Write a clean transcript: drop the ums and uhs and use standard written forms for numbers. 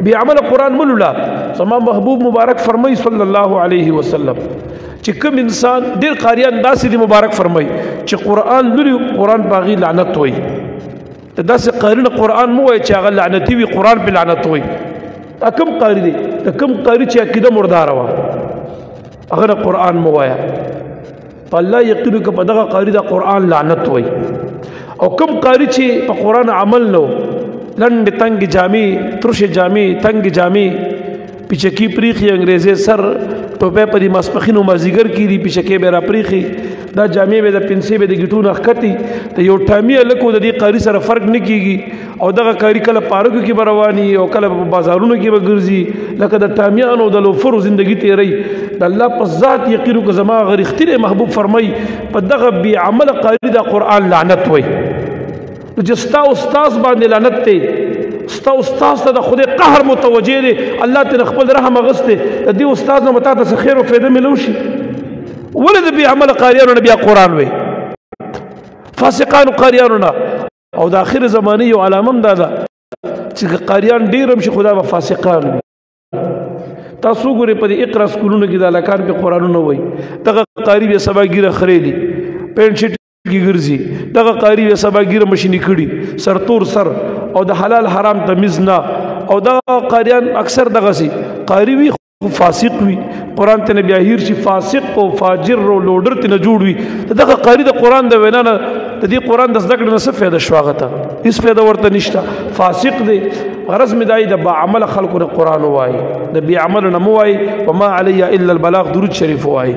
بی عمل قرآن ملولا زما محبوب مبارک فرمائی صلی اللہ علیہ وسلم چې کوم انسان ډیر قاریان داسې دی مبارک فرمائی چې قرآن لولي قرآن باغی لعنت وي داسې قارین قرآن مو وای چې هغه لعنتی وي قرآن په لعنت وي دا کوم قاری دی دا کوم قاری چې عقیده مردار وا هغه قرآن مو وایا په الله یقین کو په دغه قاری دا قرآن لعنت وي او کوم قاری چې په قرآن عمل نو لنډ تنگ جامي ترش جامي تنگ جامي پیچکی پریخي انګريزي سر ټوپه پرې مسپخینو مازیګر کیږي پیچکی به را پریخي دا جامع به د پنسي به د گیټونو اخکتی ته یو ټامی لکو د دې قاری سره فرق نه کیږي او دغه قاری کله پارکو کې برواني او کله په بازارونو کې به ګرځي لکه د ټامیانو د لوفرو ژوندۍ تیری د الله په ذات یقینو که زما غریختي محبوب فرمای په دغه بی عمل قاری د قرآن لعنت وای نو جستا استاد باندې لعنت ته ستا استاد ته د خدای قهر متوجه دی الله ته خپل رحم غسته د دې استاد نو متا ته خیر او فایده ملوشي ولد بی عمل قاریانو بیا قرآن وي فاسقان قاریانو او د اخر زمانه یو علامه ده چې قاریان ډیرم شي خدا به فاسقان تاسو ګورئ په اقرا سکولونو کې د لکان په قرآنونه وای دغه قاری به سبا ګیره خریلی پینټ شیټ کی ګرځي دغه قاری به سبا ګیره مشینی کړي سرتور سر او د حلال حرام تمیز نه او دغه قاریان اکثر دغه سي قاری وي فاسق وي قرآن ته بیا هیر شي فاسق او فاجر او لوډر ته نه جوړ وي دغه قاری د قرآن د وینا نه د دې قرآن د زده کړې نه څه فایده شواغته هیڅ فایده ورته نشته فاسق دی غرض مې دای د با عمل خلکو د قرآن وای د بی عمل نه مو وای وما علی الا البلاغ درود شریف وای